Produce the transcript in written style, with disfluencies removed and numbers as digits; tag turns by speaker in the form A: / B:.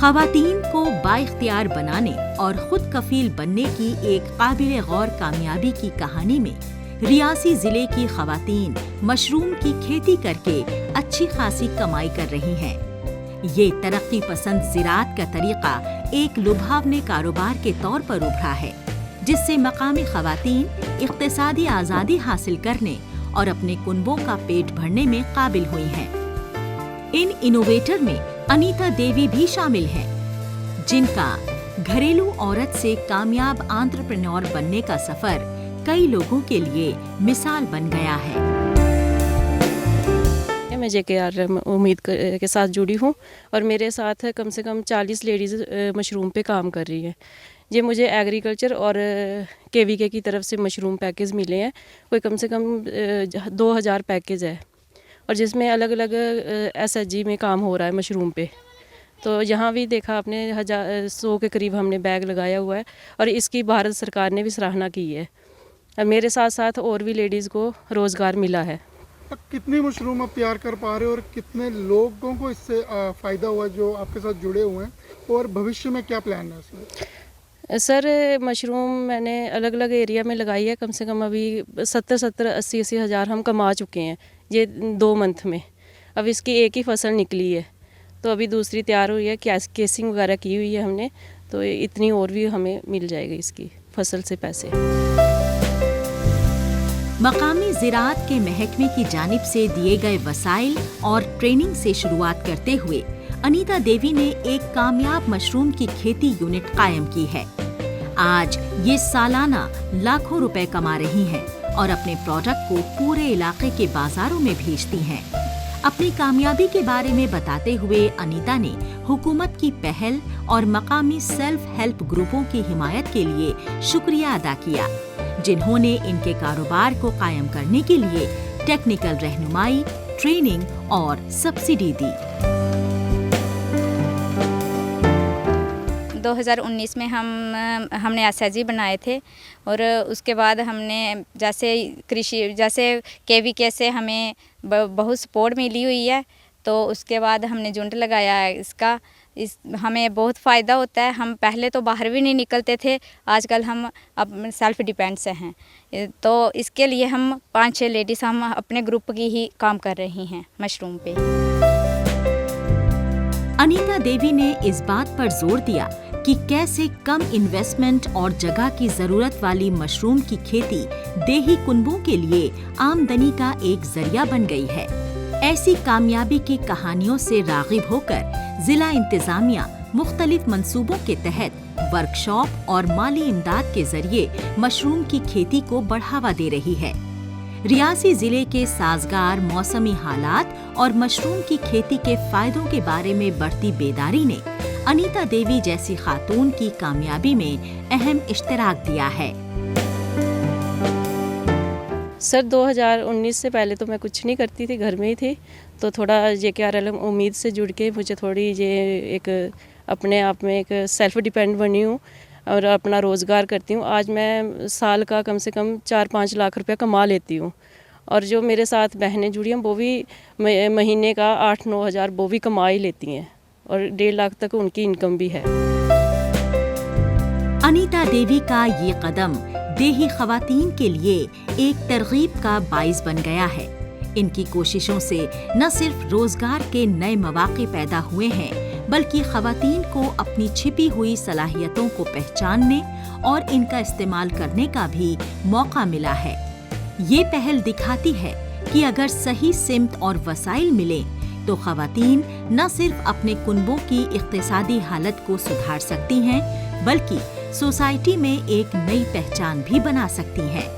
A: खवातीन को बाइख्तियार बनाने और खुद कफील बनने की एक काबिल गौर कामयाबी की कहानी में रियासी जिले की खवातीन मशरूम की खेती करके अच्छी खासी कमाई कर रही हैं। ये तरक्की पसंद ज़िराअत का तरीका एक लुभावने कारोबार के तौर पर उभरा है, जिससे मकामी खवातीन इक्तिसादी आज़ादी हासिल करने और अपने कुनबों का पेट भरने में काबिल हुई हैं। इन इनोवेटर में अनीता देवी भी शामिल हैं, जिनका घरेलू औरत से कामयाब एंटरप्रेन्योर बनने का सफर कई लोगों के लिए मिसाल बन गया है।
B: मैं JKR उम्मीद के साथ जुड़ी हूँ और मेरे साथ कम से कम 40 लेडीज़ मशरूम पे काम कर रही हैं। ये मुझे एग्रीकल्चर और KVK की तरफ से मशरूम पैकेज मिले हैं, कोई कम से कम 2000 पैकेज है, और जिसमें अलग अलग SHG में काम हो रहा है मशरूम पे। तो यहाँ भी देखा आपने 100 के करीब हमने बैग लगाया हुआ है और इसकी भारत सरकार ने भी सराहना की है। मेरे साथ साथ और भी लेडीज़ को रोज़गार मिला है।
C: कितनी मशरूम आप तैयार कर पा रहे हो और कितने लोगों को इससे फ़ायदा हुआ जो आपके साथ जुड़े हुए हैं, और भविष्य में क्या प्लान है इसमें?
B: सर, मशरूम मैंने अलग अलग एरिया में लगाई है, कम से कम अभी 70-80 हज़ार हम कमा चुके हैं ये 2 मंथ में। अब इसकी एक ही फसल निकली है, तो अभी दूसरी तैयार हुई है, केसिंग वगैरह की हुई है हमने, तो इतनी और भी हमें मिल जाएगी इसकी फसल से पैसे।
A: मकामी ज़िराअत के महकमे की जानिब से दिए गए वसाइल और ट्रेनिंग से शुरुआत करते हुए अनीता देवी ने एक कामयाब मशरूम की खेती यूनिट कायम की है। आज ये सालाना लाखों रुपए कमा रही हैं और अपने प्रोडक्ट को पूरे इलाके के बाजारों में भेजती हैं। अपनी कामयाबी के बारे में बताते हुए अनीता ने हुकूमत की पहल और मकामी सेल्फ हेल्प ग्रुपों की हिमायत के लिए शुक्रिया अदा किया, जिन्होंने इनके कारोबार को कायम करने के लिए टेक्निकल रहनुमाई, ट्रेनिंग और सब्सिडी दी।
D: 2019 में हमने SHG बनाए थे, और उसके बाद हमने जैसे KVK से हमें बहुत सपोर्ट मिली हुई है, तो उसके बाद हमने झुंड लगाया है इसका। हमें बहुत फ़ायदा होता है। हम पहले तो बाहर भी नहीं निकलते थे, आजकल हम अब सेल्फ डिपेंड से हैं, तो इसके लिए हम 5-6 लेडीज़ हम अपने ग्रुप की ही काम कर रही हैं मशरूम पे।
A: अनीता देवी ने इस बात पर जोर दिया कि कैसे कम इन्वेस्टमेंट और जगह की जरूरत वाली मशरूम की खेती देही कुनबों के लिए आमदनी का एक जरिया बन गई है। ऐसी कामयाबी की कहानियों से राग़िब होकर जिला इंतजामिया मुख्तलिफ मंसूबों के तहत वर्कशॉप और माली इमदाद के जरिए मशरूम की खेती को बढ़ावा दे रही है। रियासी जिले के साजगार मौसमी हालात और मशरूम की खेती के फायदों के बारे में बढ़ती बेदारी ने अनीता देवी जैसी खातून की कामयाबी में अहम इश्तराक दिया है।
B: सर, 2019 से पहले तो मैं कुछ नहीं करती थी, घर में ही थी, तो थोड़ा JKR उम्मीद से जुड़ के मुझे थोड़ी ये एक अपने आप में एक सेल्फ डिपेंड बनी हूँ और अपना रोज़गार करती हूँ। आज मैं साल का कम से कम 4-5 लाख रुपया कमा लेती हूँ, और जो मेरे साथ बहनें जुड़ी हैं वो भी महीने का 8-9 हज़ार वो भी कमा ही लेती हैं, और 1.5 लाख तक उनकी इनकम भी है।
A: अनीता देवी का ये कदम देही खवातीन के लिए एक तरगीब का बाइस बन गया है। इनकी कोशिशों से न सिर्फ रोजगार के नए मौके पैदा हुए हैं, बल्कि खवातीन को अपनी छिपी हुई सलाहियतों को पहचानने और इनका इस्तेमाल करने का भी मौका मिला है। ये पहल दिखाती है कि अगर सही सिमत और वसाइल मिले तो खवातीन न सिर्फ अपने कुनबों की इक्तिसादी हालत को सुधार सकती हैं, बल्कि सोसाइटी में एक नई पहचान भी बना सकती हैं।